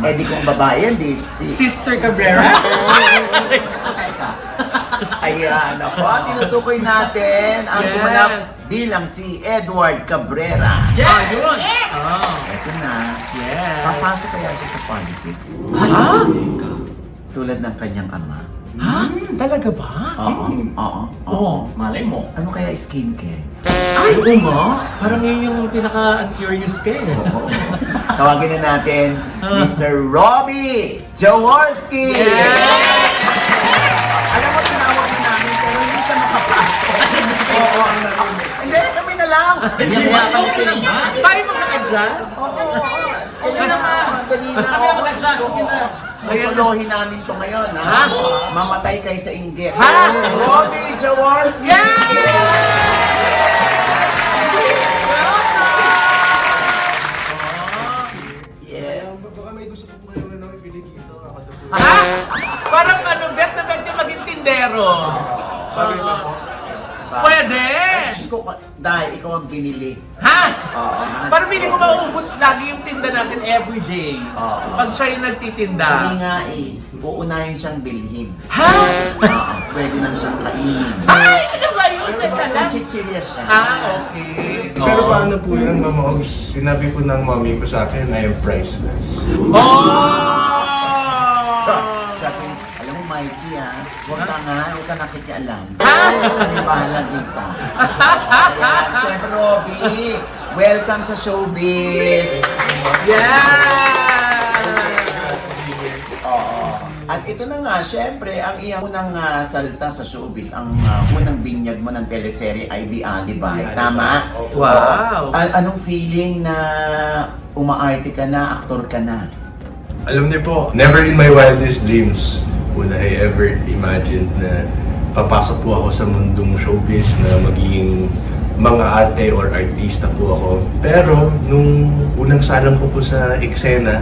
Eh di kung babae yan, di si...
Sister Cabrera?
Ayan, ako. At tinutukoy natin ang
Yes.
gumanap bilang si Edward Cabrera.
Ah, yun.
Yes!
Oh,
Ito na.
yes.
Papasok kaya siya sa politics.
Ha?
Tulad ng kanyang ama.
Ha? Talaga ba?
Oo, oo, oo.
Oo.
Malay mo.
Ano kaya skincare?
Ay, oo nga. Parang yun yung pinaka-uncurious ka eh.
Oo. Tawagin na natin,
Ah.
Mr. Robbie Jaworski!
Yes!
Alam mo, tinawag na namin, pero hindi siya makapasok. Oo. Hindi, kami na lang.
Hindi na lang sila.
Tayo mag-adjust?
Oo. Kaya naman, dali na.
Kami na mag-adjust, sige na.
Susolohin namin to ngayon, ha?
Ha?
Mamatay kayo sa inggit.
Ha?
Robbie Jaworski! Yes.
Baka may gusto po kayo na ibili dito. Ako na po.
Ha? Parang ano, bet na bet yung maging tindero. Pwede!
Diyos ko, dahil ikaw ang binili.
Ha?
Oo, ha?
Parang hindi ko mauubos lagi yung tinda natin everyday.
Oo.
Pag siya yung nagtitinda.
Hindi nga eh. Uunahin siyang bilhin.
Ha?
Oo, pwede nang siyang kainin.
Ay! Ano ba yun? Teka lang.
Chichirya siya.
Ah, okay.
Pero
Oo.
paano po yun, Mama Ogs? Sinabi po ng mommy ko sa akin na yung priceless.
Oh!
Sabi, alam mo Mikey huwag ka nakikialam.
Ha?
Kami bahala dito. Ayan, syempre Robbie, welcome sa showbiz.
Yeah!
Oo. At ito na nga, syempre, ang iyang unang salta sa showbiz, ang unang binyag mo ng teleserye ay The Alibay. Tama?
Wow.
Oo. Anong feeling na umaarte ka na, aktor ka na?
Alam niyo po, never in my wildest dreams would I ever imagined na papasok po ako sa mundong showbiz na magiging mga arte or artista po ako. Pero nung unang salang ko po sa eksena,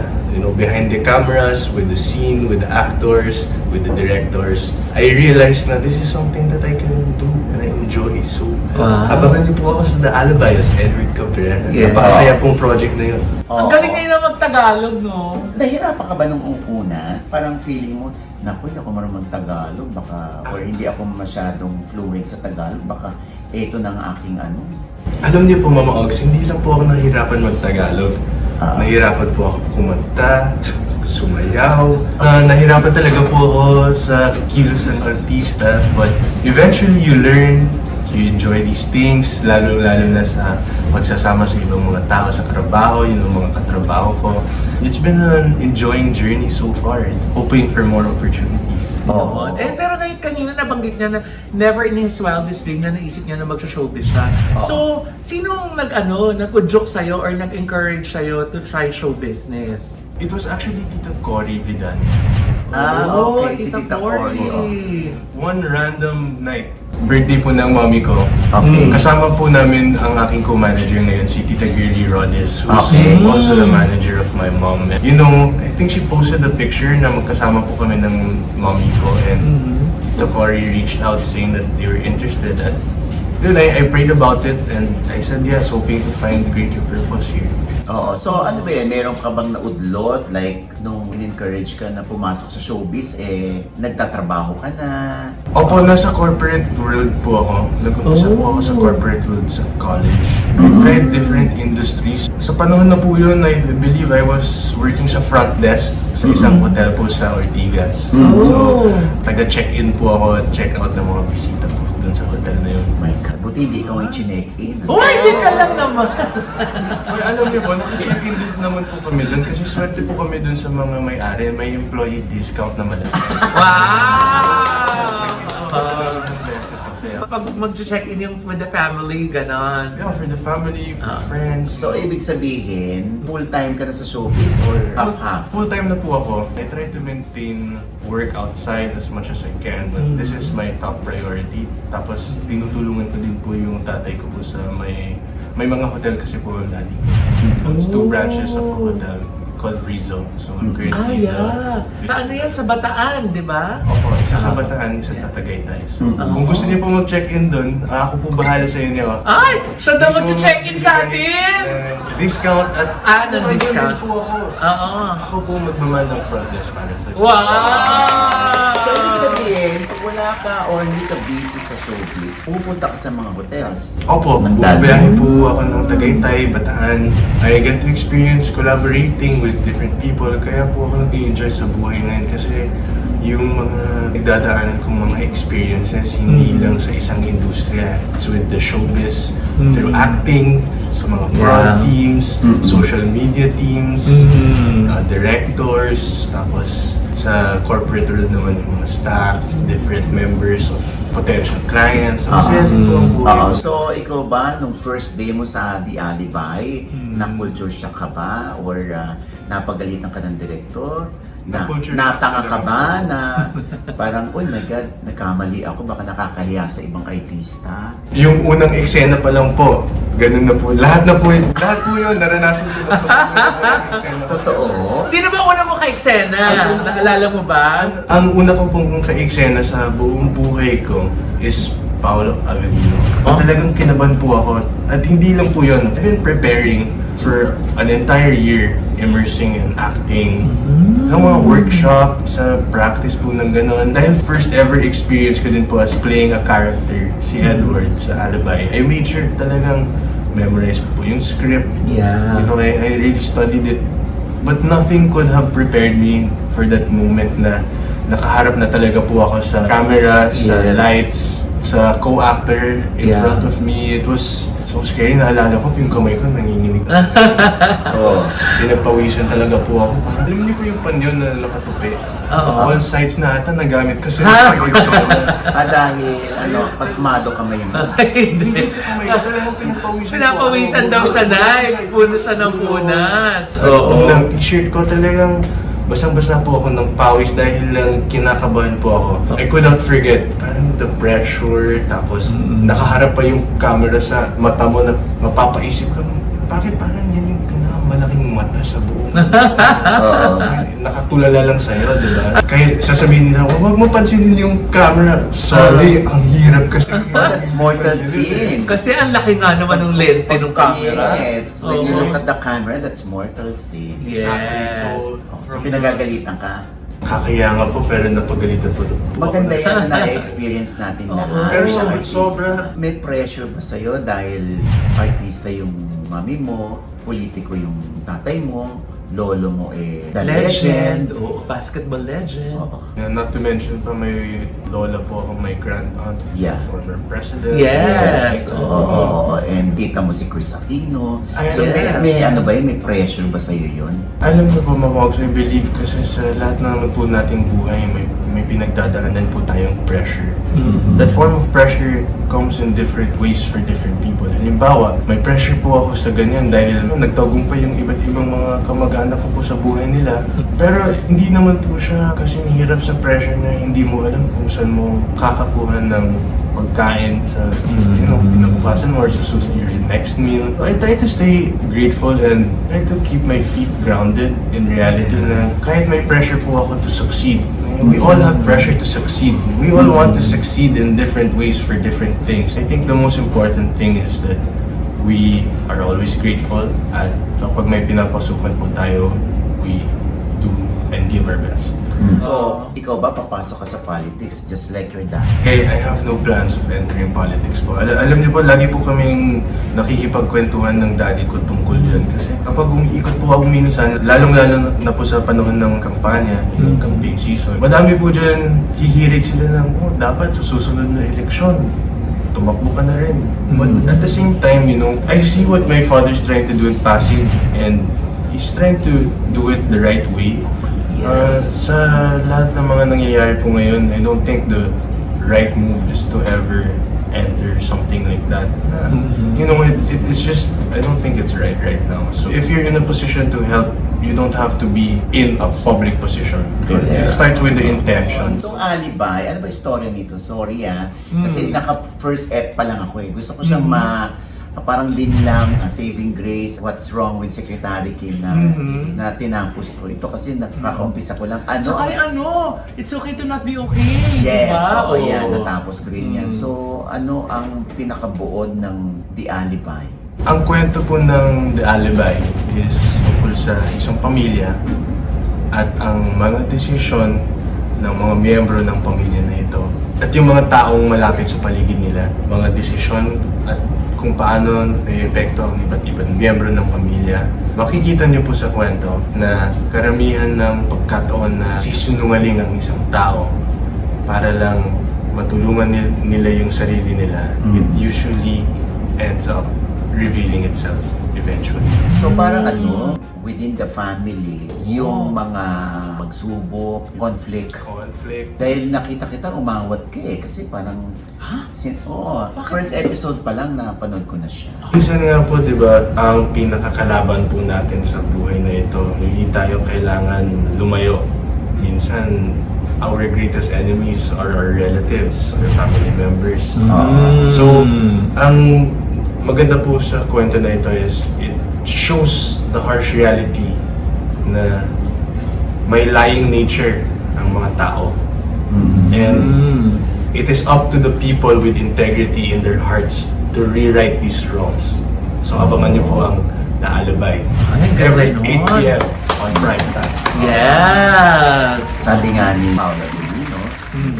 behind the cameras, with the scene, with the actors, with the directors, I realized na this is something that I can do and I enjoy. So,
Wow.
abangan niyo po ako sa The Alibay as Edward Cabrera.
Yeah.
Napakasaya pong project na yun.
Ang galing ngayon na mag-Tagalog, no?
Nahirapan ka ba nung una? Parang feeling mo, naku, hindi ako marunong Tagalog, baka, or hindi ako masyadong fluent sa Tagalog, baka ito na ang aking ano.
Alam niyo po, Mama Ogs, hindi lang po ako nahihirapan mag-Tagalog. Nahihirapan po ako kumanta, sumayaw. Nahihirapan talaga po ako sa kilos ng artista. But eventually you learn, you enjoy these things, lalo-lalo na sa pagsasama sa ibang mga tao sa trabaho, yung mga katrabaho ko. It's been an enjoying journey so far. Hoping for more opportunities.
Oo.
Pero ngayon kanina nabanggit niya na never in his wildest dream na naisip niya na mag-showbiz siya.
Oo.
So, sinong nag-udyok sa'yo or nag-encourage sa'yo to try show business?
It was actually Tita Cory Vidan.
Okay, si Tita Cory.
One random night, birthday po ng mommy ko.
Okay.
Kasama po namin ang aking co-manager ngayon, si Tita Girlie Rodes, who's
Okay.
also the manager of my mom. You know, I think she posted a picture na magkasama po kami ng mommy ko, and Tita Cory reached out saying that they were interested. At yun, I prayed about it and I said yes, hoping to find greater purpose here.
Oo. So ano ba yan? Meron ka bang naudlot? Like, nung in-encourage ka na pumasok sa showbiz, nagtatrabaho ka na?
Opo, nasa corporate world po ako. Nag-umpisa po ako sa corporate world sa college. I tried different industries. Sa panahon na po yun, I believe I was working sa front desk sa isang hotel po sa Ortigas. So, taga-check-in po ako at check-out ng mga bisita po dun sa hotel na yun.
My God, buti hindi ikaw yung chinek-in.
Uy, hindi ka lang naman!
Well, alam niyo po, naka-check-in din naman po kami dun kasi swerte po kami dun sa mga may-ari. May employee discount na malaki.
Wow!
Masaya.
Pag mag-check-in yung with the family, ganon.
Yeah, for the family, for friends.
So, ibig sabihin, full-time ka na sa showbiz or half-half?
Full-time na po ako. I try to maintain work outside as much as I can, but this is my top priority. Tapos tinutulungan ko din po yung tatay ko po sa may mga hotel kasi po ang daddy ko. It's 2 branches of a hotel called Rizzo. So I'm currently
Ano yan? Sa Bataan, di ba?
Opo, isa sa Bataan, isa sa Tagaytay. So kung gusto niyo po mag-check-in doon, ako po bahala sa inyo.
Ay! Siya daw
Mismo
mag-check-in sa
magbibigay
atin!
ng discount at
discount.
po ako.
Oo.
Ako po magmamahal ng front desk para sa
Wow!
So, ibig sabihin, pag wala ka or hindi ka busy sa showbiz, pupunta ka sa mga hotels.
Opo,
Ang dami.
bumabiyahe po ako ng Tagaytay, Bataan. I get to experience collaborating with different people. Kaya po ako nag-enjoy sa buhay ngayon kasi yung mga nagdadaanan kong mga experiences, hindi lang sa isang industriya. It's with the showbiz, through acting, sa mga prod teams, social media teams, directors, tapos sa corporate world naman yung mga staff, different members of potential clients. So, masaya din po ang buhay.
Oo. So, ikaw ba, nung first day mo sa The Alibay, na-culture shock ka ba? Or napagalitan ka ng director?
Na-culture
Natanga
shock
ka
talaga
ba
po.
na parang, oh my God, nagkamali ako, baka nakakahiya sa ibang artista?
Yung unang eksena pa lang po, ganun na po. Lahat po yun, naranasan ko na po sa unang eksena.
Totoo?
Sino ba una mo ka-eksena? Naalala mo ba?
Ang una ko pong ka-eksena sa buong buhay ko is Paolo Avellino. Talagang kinabahan po ako. At hindi lang po yun. I've been preparing for an entire year, immersing in acting. Ng mga workshop, sa practice po ng gano'n. Dahil first ever experience ko din po as playing a character, si Edward sa Alibay. I made sure talagang memorize ko po yung script.
Yeah.
You know, I really studied it. But nothing could have prepared me for that moment na nakaharap na talaga po ako sa camera, sa lights, sa co-actor in front of me. It was so scary. Naalala ko, yung kamay ko nanginginig. Pinagpawisan talaga po ako. Alam niyo po yung panyon na nakatupi? All sides na ata nagamit ko sa
Dahil, pasmado kamay mo.
Hindi ko kamay ko. Talagang pinagpawisan po
Pinapawisan
ako.
daw siya na. Puno siya ng punas.
Sa loob ng t-shirt ko talagang basang-basa po ako ng pawis dahil lang kinakabahan po ako. I could not forget, parang the pressure, tapos nakaharap pa yung camera sa mata mo na mapapaisip ka, bakit parang yan yung pinakamalaking mata sa buong nakatulala lang sa'yo, di ba? Kaya sasabihin nila, huwag mo pansinin yung camera. Sorry, ang hirap kasi.
That's mortal sin.
Kasi ang laki nga naman ng lente ng camera.
Yes. When you look at the camera, that's mortal sin.
Yes.
So, pinagagalitan ka.
Kakaya nga po, pero napagalitan po.
Maganda yan na na-experience natin lahat.
Pero
Siya artista.
sobra.
May pressure ba sa'yo dahil artista yung mami mo, politiko yung tatay mo, lolo mo the legend.
Oo, basketball legend.
Oo.
Not to mention pa may lola po ako, may grand aunt,
Yeah.
former president.
Yes.
Oo, and tita mo si Chris Aquino.
Ay,
So
yes.
may ano ba yun? May pressure ba sa'yo yun?
Alam mo po, Mamogs, I believe kasi sa lahat naman po nating buhay, may pinagdadaanan po tayong pressure.
Mhm.
That form of pressure comes in different ways for different people. Halimbawa, may pressure po ako sa ganyan dahil nagtagumpay yung iba't ibang mga kamag-anak ko po sa buhay nila. Pero hindi naman po siya kasing hirap sa pressure na hindi mo alam kung saan mo kakakuha ng pagkain sa kinabukasan mo or sa your next meal. I try to stay grateful and try to keep my feet grounded in reality na kahit may pressure po ako to succeed. We all have pressure to succeed. We all want to succeed in different ways for different things. I think the most important thing is that we are always grateful at kapag may pinapasukan po tayo, we do and give our best.
So, ikaw ba papasok ka sa politics just like your dad?
Okay, I have no plans of entering politics po. Alam niyo po, lagi po kaming nakikipagkwentuhan ng daddy ko tungkol dyan. Kasi kapag umiikot po ako minsan, lalong-lalo na po sa panahon ng kampanya, yung campaign season, madami po dyan hihirit sila ng, dapat sa susunod na eleksyon, tumakbo ka na rin. But at the same time, I see what my father's trying to do in Pasig and he's trying to do it the right way. Sa lahat ng mga nangyayari po ngayon, I don't think the right move is to ever enter something like that. It's just, I don't think it's right now. So if you're in a position to help, you don't have to be in a public position. It starts with the intention.
Itong alibay, ano ba yung story nito? Sorry kasi naka-first ep pa lang ako Gusto ko siyang parang linlang, saving grace, what's wrong with Secretary Kim na tinampos ko. Ito kasi nakaka-umpisa ko lang.
It's okay to not be okay.
Yes,
diba?
oo yan, natapos ko rin yan. So, ano ang pinakabuod ng The Alibi?
Ang kwento po ng The Alibi is tungkol sa isang pamilya at ang mga desisyon ng mga miyembro ng pamilya na ito at yung mga taong malapit sa paligid nila, mga desisyon at kung paano nai-epekto ang iba't ibang miyembro ng pamilya. Makikita niyo po sa kwento na karamihan ng pagkataon na sisinungaling ang isang tao para lang matulungan nila yung sarili nila, it usually ends up revealing itself eventually.
So, parang within the family, yung mga magsubok, conflict. Dahil nakita kita, umawat ka kasi parang... first episode pa lang napanood ko na siya.
Minsan nga po, di ba, ang pinakakalaban po natin sa buhay na ito, hindi tayo kailangan lumayo. Minsan, our greatest enemies are our relatives, our family members. So, ang maganda po sa kwento na ito is it shows the harsh reality na may lying nature ang mga tao. And it is up to the people with integrity in their hearts to rewrite these wrongs. So abangan niyo po ang The Alibi. Every 8 p.m. on prime time.
Yes!
Sabi nga ni Paolo Avellino,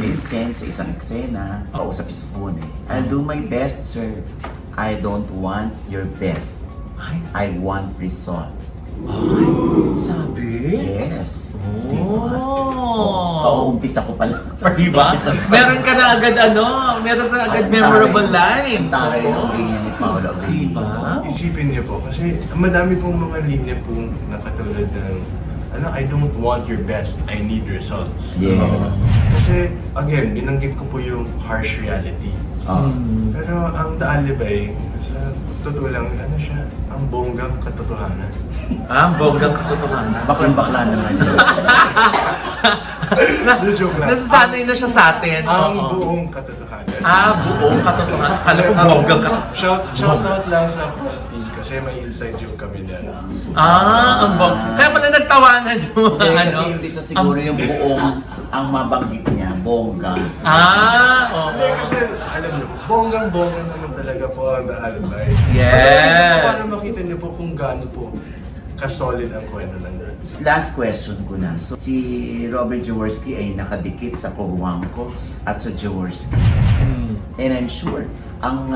Vincent sa isang eksena, kausap sa phone I'll do my best, sir. I don't want your best. I want results.
Sabi?
Yes. Diba? Kauumpisa ko pala.
Diba? Meron ka na agad meron ka na agad memorable line.
Ang taray ng linya ni Paolo Avellino.
Diba?
Isipin niyo po, kasi madami pong mga linya po na katulad ng I don't want your best, I need results.
Yes.
Kasi, again, binanggit ko po yung harsh reality. Pero ang The Alibi, sa totoo lang, siya, ang bonggang katotohanan.
Ang bonggang katotohanan.
Baklang-bakla naman yun.
Joke lang.
Nasasanay na siya sa atin.
Ang
Oo.
buong katotohanan.
Buong katotohanan. Kala ko bonggang katotohanan.
Shout out lang sa team kasi may inside joke kami dyan.
Ang bong. Kaya pala nagtawanan yung
Kasi hindi sa siguro yung buong ang mabanggit niya, bongga.
Hindi kasi, alam niyo, bonggang-bongga naman talaga po ang The Alibi.
Yes.
Para makita niyo po kung gaano po ka-solid ang kwento ng dad.
Last question ko na. So, si Robert Jaworski ay nakadikit sa kuruwang ko at sa Jaworski. And I'm sure, ang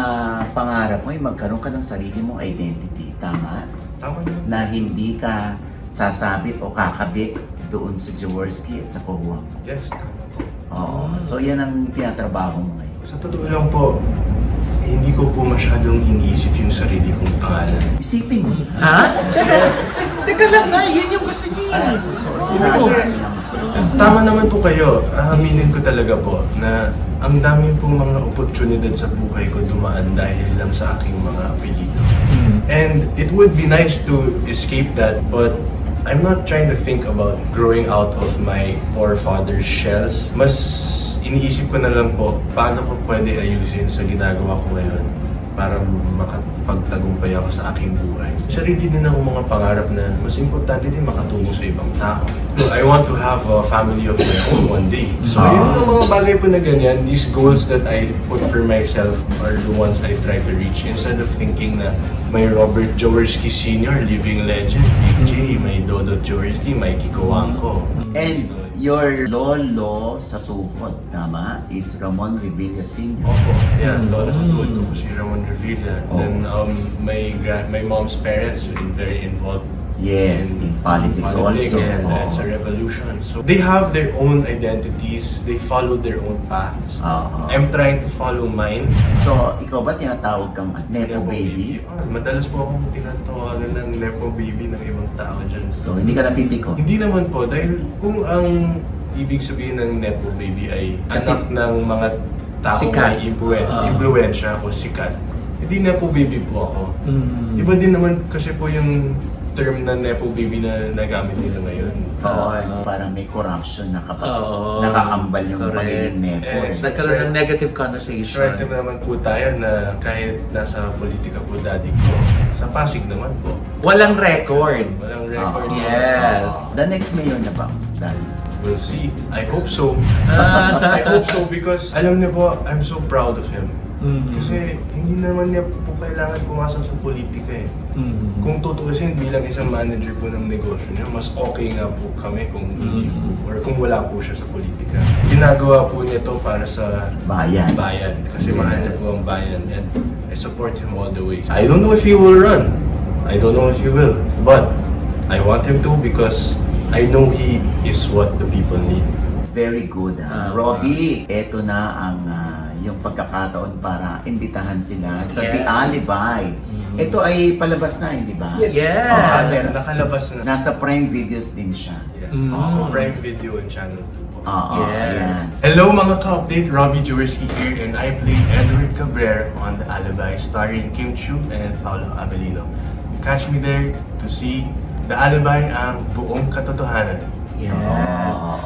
pangarap mo ay magkaroon ka ng sarili mong identity. Tama?
Tama niyo.
Na hindi ka sasabit o kakabit doon sa Jaworski at sa Kuwa.
Yes, tama po.
Oo. So yan ang tinatrabaho mo ngayon.
Sa totoo lang po, hindi ko po masyadong iniisip yung sarili kong pangalan.
Isipin mo.
Ha? Teka lang na, yun yung gusto niya.
Sorry.
Tama naman po kayo. Aminin ko talaga po na ang dami pong mga oportunidad sa buhay ko dumaan dahil lang sa aking mga apelyido. And it would be nice to escape that, but I'm not trying to think about growing out of my forefathers' shells. Mas iniisip ko na lang po, paano ko pwede ayusin sa ginagawa ko ngayon para makapagtagumpay ako sa aking buhay. Sarili din ako mga pangarap na mas importante din makatulong sa ibang tao. I want to have a family of my own one day. So yun ang mga bagay po na ganyan, these goals that I put for myself are the ones I try to reach. Instead of thinking na may Robert Jaworski Sr., living legend, Big J, may Dodot Jaworski, may Kiko Wangko.
And your lolo sa tuhod, tama, is Ramon Revilla Sr.
Opo, yeah, lola sa tuwad ko po si Ramon Revilla.
Oh.
Then my mom's parents were very involved
Yes, in politics also.
and
Oo.
sa revolution. So they have their own identities, they follow their own paths.
Oo.
I'm trying to follow mine.
So, ikaw ba tinatawag kang Nepo baby?
Madalas po akong tinatawagan ng Nepo baby ng ibang tao dyan.
So, hindi ka napipiko?
Hindi naman po, dahil kung ang ibig sabihin ng Nepo baby ay
Kasi-
anak ng mga tao
Sikat.
may impluensya o sikat, hindi Nepo baby po ako. Iba din naman kasi po yung term na Nepo baby na nagamit nila ngayon.
Oo, parang may corruption na kapag
Oo.
nakakambal yung
Correct.
pagiging Nepo.
Eh,
Nagkaroon ng negative connotation.
Swerte naman po tayo na kahit nasa politika po daddy ko, sa Pasig naman po.
Walang record.
Walang record.
Oo.
Yes.
The next mayor na ba, Daddy?
We'll see. I hope so. I hope so because alam niyo po, I'm so proud of him. Kasi hindi naman niya po kailangan pumasok sa politika eh. Kung tutuusin bilang isang manager po ng negosyo niya, mas okay nga po kami kung hindi po, or kung wala po siya sa politika. Ginagawa po niya to para sa
Bayan.
Kasi mahal niya po ang bayan and I support him all the way. I don't know if he will run. I don't know if he will. But I want him to because I know he is what the people need.
Very good, ha? Robbie, eto na ang yung pagkakataon para imbitahan sila sa The
Yes.
Alibay. Ito ay palabas na, hindi ba?
Yes.
Pero
Nakalabas na.
nasa Prime Videos din siya.
Yes. So Prime Video and Channel 2 po.
Oo,
Yes.
ayan.
Hello mga ka-update, Robbie Jaworski here and I play Edward Cabrera on The Alibi starring Kim Chiu and Paolo Avellino. Catch me there to see The Alibi ang buong katotohanan.
Yes.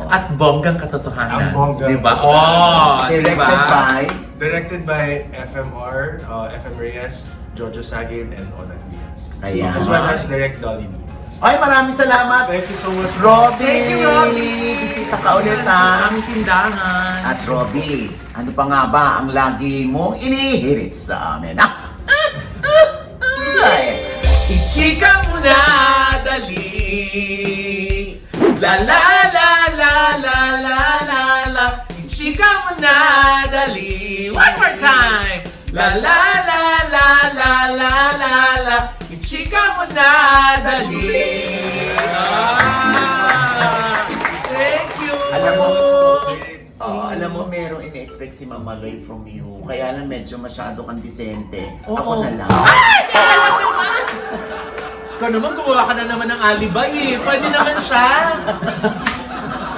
At bonggang katotohanan.
Ang bonggang.
Diba? Oh,
Directed
diba?
by
Directed by FMR, FM Reyes, Jojo Sagin, and Onan Diaz.
Ayan.
As well as Direct Dolly.
Ay, maraming salamat,
Thank you so much.
Robbie!
Thank you, Robbie!
Bisita ka ulit, ha?
Ang tindahan.
At Robbie, ano pa nga ba ang lagi mong inihirit sa amin? Ay!
Ichika mo na, dali. La la la la la la la la. Ichika mo na, dali. One more time. La la la la la la la la. Ichika mo na, dali. Ah, thank you.
Alam mo, merong ini-expect si Mama Loy from you. Kaya lang medyo masyado kang disente.
Oo.
Ako na lang.
Ikaw naman, gumawa ka na naman ng alibay eh. Pwede naman siya.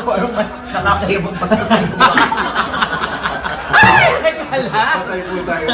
Parang nakakahibang pastusin ko.
Ay, wala.
Patay po tayo.